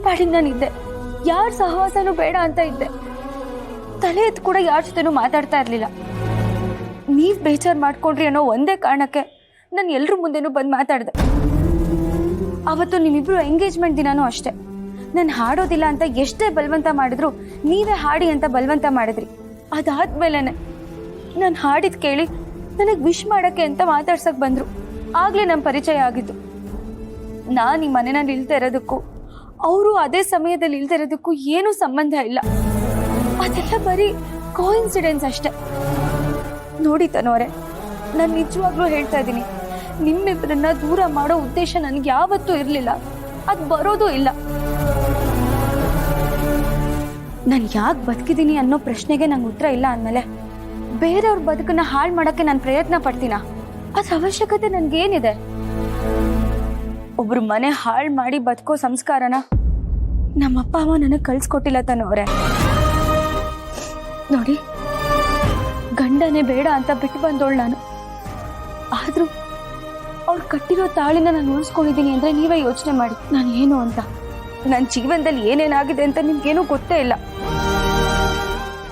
ಪಾಡಿಗೆ ನಾನಿದ್ದೆ, ಯಾರ ಸಹವಾಸನೂ ಬೇಡ ಅಂತ ಇದ್ದೆ. ತಲೆ ಎತ್ತು ಕೂಡ ಯಾರ ಜೊತೆನೂ ಮಾತಾಡ್ತಾ ಇರ್ಲಿಲ್ಲ. ನೀವ್ ಬೇಜಾರು ಮಾಡ್ಕೊಂಡ್ರಿ ಅನ್ನೋ ಒಂದೇ ಕಾರಣಕ್ಕೆ ನಾನು ಎಲ್ರ ಮುಂದೆನೂ ಬಂದು ಮಾತಾಡಿದೆ. ಅವತ್ತು ನಿಮ್ಮಿಬ್ರು ಎಂಗೇಜ್ಮೆಂಟ್ ದಿನಾನೂ ಅಷ್ಟೇ. ನಾನು ಹಾಡೋದಿಲ್ಲ ಅಂತ ಎಷ್ಟೇ ಬಲವಂತ ಮಾಡಿದ್ರು ನೀವೇ ಹಾಡಿ ಅಂತ ಬಲವಂತ ಮಾಡಿದ್ರಿ. ಅದಾದ್ಮೇಲೆನೆ ನಾನು ಹಾಡಿದ್ ಕೇಳಿ ನನಗೆ ವಿಶ್ ಮಾಡಕ್ಕೆ ಅಂತ ಮಾತಾಡ್ಸಕ್ ಬಂದ್ರು. ಆಗ್ಲೇ ನಮ್ಮ ಪರಿಚಯ ಆಗಿದ್ದು. ನಾನು ಈ ಮನೆಯಲ್ಲಿ ಇಲ್ತಾ ಇರೋದಕ್ಕೂ ಅವರು ಅದೇ ಸಮಯದಲ್ಲಿ ಇಲ್ತಾ ಇರೋದಕ್ಕೂ ಏನೂ ಸಂಬಂಧ ಇಲ್ಲ. ಅದೆಲ್ಲ ಬರೀ ಕೋಇನ್ಸಿಡೆನ್ಸ್ ಅಷ್ಟೆ. ನೋಡಿ ತನೋರೆ, ನಾನು ನಿಜವಾಗ್ಲೂ ಹೇಳ್ತಾ ಇದ್ದೀನಿ, ನಿಮ್ಮಿಬ್ಬರನ್ನ ದೂರ ಮಾಡೋ ಉದ್ದೇಶ ನನಗೆ ಯಾವತ್ತೂ ಇರಲಿಲ್ಲ. ಅದು ಬರೋದೂ ಇಲ್ಲ. ನಾನು ಯಾಕೆ ಬದುಕಿದ್ದೀನಿ ಅನ್ನೋ ಪ್ರಶ್ನೆಗೆ ನಂಗೆ ಉತ್ತರ ಇಲ್ಲ ಅಂದಮೇಲೆ ಬೇರೆಯವ್ರ ಬದುಕನ್ನ ಹಾಳು ಮಾಡೋಕ್ಕೆ ನಾನು ಪ್ರಯತ್ನ ಪಡ್ತೀನ? ಅದ್ರ ಅವಶ್ಯಕತೆ ನನ್ಗೇನಿದೆ? ಒಬ್ರು ಮನೆ ಹಾಳು ಮಾಡಿ ಬದುಕೋ ಸಂಸ್ಕಾರನ ನಮ್ಮಪ್ಪ ಅಮ್ಮ ನನಗೆ ಕಳ್ಸಿಕೊಟ್ಟಿಲ್ಲ ತನ್ನವ್ರೆ. ನೋಡಿ, ಗಂಡನೇ ಬೇಡ ಅಂತ ಬಿಟ್ಟು ಬಂದೋಳು ನಾನು. ಆದ್ರೂ ಅವ್ರು ಕಟ್ಟಿರೋ ತಾಳಿನ ನಾನು ಉಳಿಸ್ಕೊಂಡಿದ್ದೀನಿ ಅಂದ್ರೆ ನೀವೇ ಯೋಚನೆ ಮಾಡಿ ನಾನು ಏನು ಅಂತ. ನನ್ನ ಜೀವನದಲ್ಲಿ ಏನೇನಾಗಿದೆ ಅಂತ ನಿಮ್ಗೇನೂ ಗೊತ್ತೇ ಇಲ್ಲ.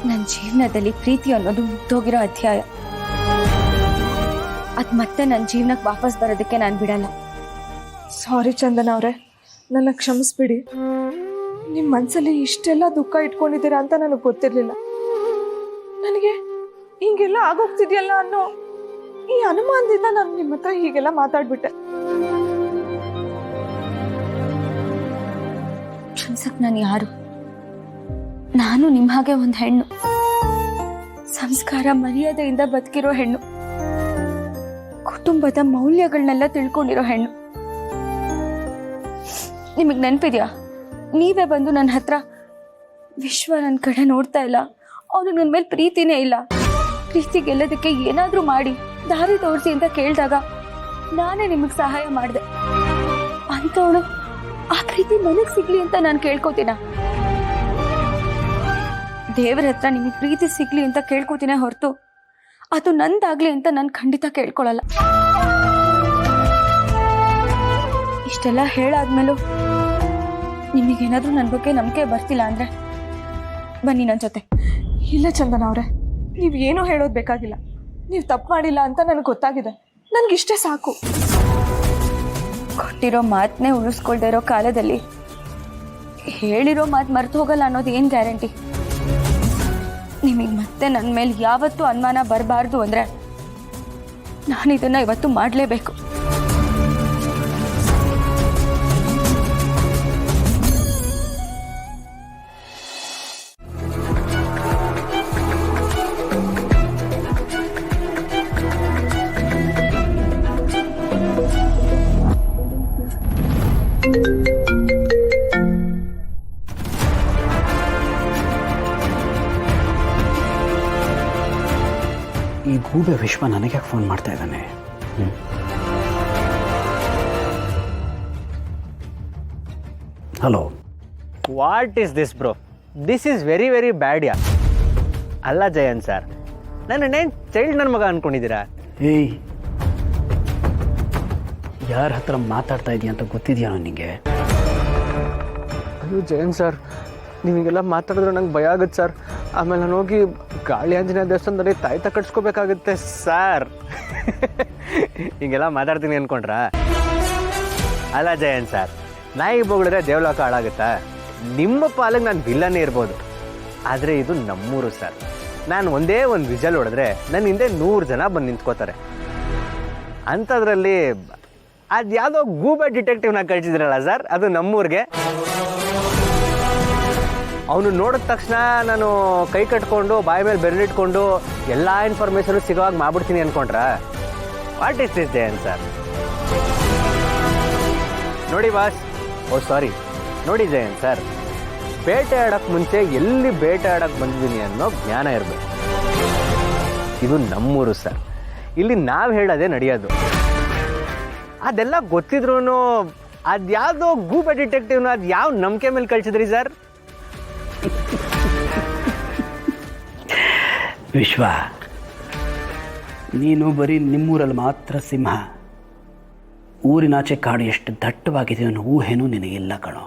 ನನ್ನ ಜೀವನದಲ್ಲಿ ಪ್ರೀತಿ ಅನ್ನೋದು ಮುಗ್ದೋಗಿರೋ ಅಧ್ಯಾಯ. ಅದ್ ಮತ್ತೆ ನನ್ನ ಜೀವನಕ್ಕೆ ವಾಪಸ್ ಬರೋದಕ್ಕೆ ನಾನು ಬಿಡಲ್ಲ. ಸಾರಿ ಚಂದನ ಅವರೇ, ನನ್ನ ಕ್ಷಮಿಸ್ಬಿಡಿ. ನಿಮ್ಮ ಮನಸ್ಸಲ್ಲಿ ಇಷ್ಟೆಲ್ಲ ದುಃಖ ಇಟ್ಕೊಂಡಿದ್ದೀರಾ ಅಂತ ನನಗೆ ಗೊತ್ತಿರಲಿಲ್ಲ. ನನಗೆ ಹಿಂಗೆಲ್ಲ ಆಗೋಗ್ತಿದೆಯಲ್ಲ ಅನ್ನೋ ಈ ಅನುಮಾನದಿಂದ ನಾನು ನಿಮ್ಮ ಹತ್ರ ಹೀಗೆಲ್ಲ ಮಾತಾಡ್ಬಿಟ್ಟೆ. ಕ್ಷಮಿಸಕ್ ನಾನು ಯಾರು? ನಾನು ನಿಮ್ಮ ಹಾಗೆ ಒಂದು ಹೆಣ್ಣು, ಸಂಸ್ಕಾರ ಮರ್ಯಾದೆಯಿಂದ ಬದುಕಿರೋ ಹೆಣ್ಣು, ಕುಟುಂಬದ ಮೌಲ್ಯಗಳನ್ನೆಲ್ಲ ತಿಳ್ಕೊಂಡಿರೋ ಹೆಣ್ಣು. ನಿಮಗೆ ನೆನಪಿದ್ಯಾ, ನೀವೇ ಬಂದು ನನ್ನ ಹತ್ರ ವಿಶ್ವ ನನ್ನ ಕಡೆ ನೋಡ್ತಾ ಇಲ್ಲ, ಅವನು ನನ್ನ ಮೇಲೆ ಪ್ರೀತಿನೇ ಇಲ್ಲ, ಪ್ರೀತಿ ಗೆಲ್ಲೋದಕ್ಕೆ ಏನಾದ್ರೂ ಮಾಡಿ ದಾರಿ ತೋರಿಸಿ ಅಂತ ಕೇಳಿದಾಗ ನಾನೇ ನಿಮಗೆ ಸಹಾಯ ಮಾಡಿದೆ. ಅಂತವಳು ಆ ಪ್ರೀತಿ ನನಗೆ ಸಿಗ್ಲಿ ಅಂತ ನಾನು ಕೇಳ್ಕೊತೀನ? ದೇವರ ಹತ್ರ ನಿಮಗೆ ಪ್ರೀತಿ ಸಿಗ್ಲಿ ಅಂತ ಕೇಳ್ಕೊತೀನೇ ಹೊರತು ಅದು ನಂದಾಗ್ಲಿ ಅಂತ ನಾನು ಖಂಡಿತ ಕೇಳ್ಕೊಳಲ್ಲ. ಇಷ್ಟೆಲ್ಲ ಹೇಳಾದ್ಮೇಲೂ ನಿಮಗೇನಾದ್ರೂ ನನ್ನ ಬಗ್ಗೆ ನಂಬಿಕೆ ಬರ್ತಿಲ್ಲ ಅಂದ್ರೆ ಬನ್ನಿ ನನ್ನ ಜೊತೆ. ಇಲ್ಲ ಚಂದನ ಅವರೇ, ನೀವು ಏನೂ ಹೇಳೋದು ಬೇಕಾಗಿಲ್ಲ. ನೀವು ತಪ್ಪು ಮಾಡಿಲ್ಲ ಅಂತ ನನಗೆ ಗೊತ್ತಾಗಿದೆ. ನನಗಿಷ್ಟೇ ಸಾಕು. ಕೊಟ್ಟಿರೋ ಮಾತನ್ನೇ ಉಳಿಸ್ಕೊಳ್ದೇ ಇರೋ ಕಾಲದಲ್ಲಿ ಹೇಳಿರೋ ಮಾತು ಮರೆತು ಹೋಗಲ್ಲ ಅನ್ನೋದು ಏನು ಗ್ಯಾರಂಟಿ? ನಿಮಗೆ ಮತ್ತೆ ನನ್ನ ಮೇಲೆ ಯಾವತ್ತೂ ಅನುಮಾನ ಬರಬಾರ್ದು ಅಂದರೆ ನಾನು ಇದನ್ನು ಇವತ್ತು ಮಾಡಲೇಬೇಕು. ಈ ಗೂಬೆ ವಿಶ್ವ ನನಗೆ ಫೋನ್ ಮಾಡ್ತಾ ಇದ್ದಾನೆ. Hello, what is this bro? This is very very bad ಯಾ. ಅಲ್ಲ ಜಯಂತ್ ಸರ್, ನನ್ನೇನು ಚೈಲ್ಡ್ ನನ್ನ ಮಗ ಅನ್ಕೊಂಡಿದ್ದೀರಾ? ಏಯ್, ಯಾರ ಹತ್ರ ಮಾತಾಡ್ತಾ ಇದೀಯ ಅಂತ ಗೊತ್ತಿದೆಯಾ ನಿನಗೆ? ಅಯ್ಯೋ ಜಯಂತ್ ಸರ್, ನಿಮಗೆಲ್ಲ ಮಾತಾಡಿದ್ರೆ ನಂಗೆ ಭಯ ಆಗುತ್ತೆ ಸರ್. ಆಮೇಲೆ ನಾನು ಹೋಗಿ ಗಾಳಿ ಆಂಜನೇಯ ದೇವಸ್ಥಾನದಲ್ಲಿ ತಾಯ್ತ ಕಟ್ಸ್ಕೋಬೇಕಾಗುತ್ತೆ ಸರ್. ಹಿಂಗೆಲ್ಲ ಮಾತಾಡ್ತೀನಿ ಅಂದ್ಕೊಂಡ್ರಾ? ಅಲ್ಲ ಜಯಂತ್ ಸರ್, ನಾಯಿ ಬೊಗಳಿದ್ರೆ ದೇವಲೋಕ ಹಾಳಾಗುತ್ತಾ? ನಿಮ್ಮ ಪಾಲಿಗೆ ನಾನು ವಿಲ್ಲನೇ ಇರ್ಬೋದು, ಆದರೆ ಇದು ನಮ್ಮೂರು ಸರ್. ನಾನು ಒಂದೇ ಒಂದು ವಿಜಲ್ ಹೊಡೆದ್ರೆ ನನ್ನ ಹಿಂದೆ 100 ಜನ ಬಂದು ನಿಂತ್ಕೋತಾರೆ. ಅಂಥದ್ರಲ್ಲಿ ಅದು ಯಾವುದೋ ಗೂಬೆ ಡಿಟೆಕ್ಟಿವ್ನ ಕಳಿಸಿದ್ರಲ್ಲ ಸರ್, ಅದು ನಮ್ಮೂರಿಗೆ. ಅವನು ನೋಡಿದ ತಕ್ಷಣ ನಾನು ಕೈ ಕಟ್ಕೊಂಡು ಬಾಯಿ ಮೇಲೆ ಬೆರಳಿಟ್ಕೊಂಡು ಎಲ್ಲ ಇನ್ಫಾರ್ಮೇಷನು ಸಿಗೋವಾಗ ಮಾಡ್ಬಿಡ್ತೀನಿ ಅಂದ್ಕೊಂಡ್ರಾ? What is this Jayanth sir? ನೋಡಿ ಬಾಸ್, ಸಾರಿ, ನೋಡಿ ಜಯಂತ್ ಸರ್, ಬೇಟೆ ಆಡೋಕ್ಕೆ ಮುಂಚೆ ಎಲ್ಲಿ ಬೇಟೆ ಆಡೋಕ್ಕೆ ಬಂದಿದ್ದೀನಿ ಅನ್ನೋ ಜ್ಞಾನ ಇರಬೇಕು. ಇದು ನಮ್ಮೂರು ಸರ್, ಇಲ್ಲಿ ನಾವು ಹೇಳೋದೇ ನಡೆಯೋದು. ಅದೆಲ್ಲ ಗೊತ್ತಿದ್ರು ಅದ್ಯಾವುದೋ ಗೂಬೆ ಡಿಟೆಕ್ಟಿವ್ನ ಅದು ಯಾವ ನಂಬಿಕೆ ಮೇಲೆ ಕಳಿಸಿದ್ರಿ ಸರ್? ವಿಶ್ವ, ನೀನು ಬರೀ ನಿಮ್ಮೂರಲ್ಲಿ ಮಾತ್ರ ಸಿಂಹ. ಊರಿನಾಚೆ ಕಾಡು ಎಷ್ಟು ದಟ್ಟವಾಗಿದೆ ಅನ್ನೋ ಊಹೆನೂ ನಿನಗಿಲ್ಲ ಕಣೋ.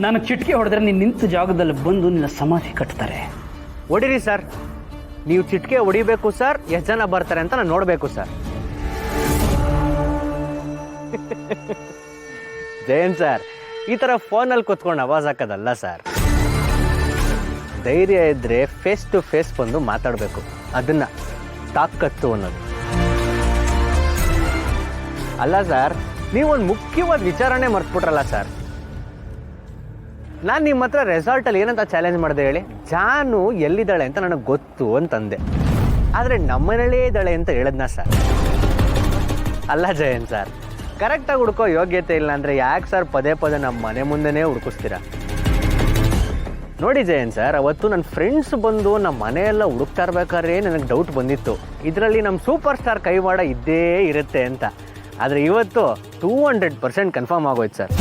ನಾನು ಚಿಟಿಕೆ ಹೊಡೆದ್ರೆ ನೀನು ನಿಂತ ಜಾಗದಲ್ಲಿ ಬಂದು ನಿನ್ನ ಸಮಾಧಿ ಕಟ್ತಾರೆ. ಹೊಡಿರಿ ಸರ್, ನೀವು ಚಿಟಿಕೆ ಹೊಡಿಬೇಕು ಸರ್, ಎಷ್ಟು ಜನ ಬರ್ತಾರೆ ಅಂತ ನಾನು ನೋಡಬೇಕು ಸರ್. ಜಯಂತ್ ಸರ್, ಈ ಥರ ಫೋನಲ್ಲಿ ಕೂತ್ಕೊಂಡು ಆವಾಜ್ ಹಾಕೋದಲ್ಲ ಸರ್. ಧೈರ್ಯ ಇದ್ದರೆ ಫೇಸ್ ಟು ಫೇಸ್ ಬಂದು ಮಾತಾಡಬೇಕು, ಅದನ್ನು ತಾಕತ್ತು ಅನ್ನೋದು ಅಲ್ಲ ಸರ್. ನೀವೊಂದು ಮುಖ್ಯವಾದ ವಿಚಾರನೇ ಮರ್ತ್ಬಿಟ್ರಲ್ಲ ಸರ್. ನಾನು ನಿಮ್ಮ ಹತ್ರ ರೆಸಾರ್ಟಲ್ಲಿ ಏನಂತ ಚಾಲೆಂಜ್ ಮಾಡಿದೆ ಹೇಳಿ? ಜಾನು ಎಲ್ಲಿದ್ದಾಳೆ ಅಂತ ನನಗೆ ಗೊತ್ತು ಅಂತಂದೆ, ಆದರೆ ನಮ್ಮನೇಲೇ ಇದ್ದಾಳೆ ಅಂತ ಹೇಳಿದ್ನ ಸರ್. ಅಲ್ಲ ಜಯಂತ್ ಸರ್, ಕರೆಕ್ಟಾಗಿ ಹುಡ್ಕೋ ಯೋಗ್ಯತೆ ಇಲ್ಲ ಅಂದರೆ ಯಾಕೆ ಸರ್ ಪದೇ ಪದೇ ನಮ್ಮ ಮನೆ ಮುಂದೆನೇ ಹುಡುಕಿಸ್ತೀರಾ? ನೋಡಿ ಜಯಂತ್ ಸರ್, ಅವತ್ತು ನನ್ನ ಫ್ರೆಂಡ್ಸ್ ಬಂದು ನಮ್ಮ ಮನೆಯೆಲ್ಲ ಹುಡುಕ್ತಾ ಇರ್ಬೇಕಾದ್ರೆ ನನಗೆ ಡೌಟ್ ಬಂದಿತ್ತು, ಇದರಲ್ಲಿ ನಮ್ಮ ಸೂಪರ್ ಸ್ಟಾರ್ ಕೈವಾಡ ಇದ್ದೇ ಇರುತ್ತೆ ಅಂತ. ಆದರೆ ಇವತ್ತು 200% ಕನ್ಫರ್ಮ್ ಆಗೋಯ್ತು ಸರ್.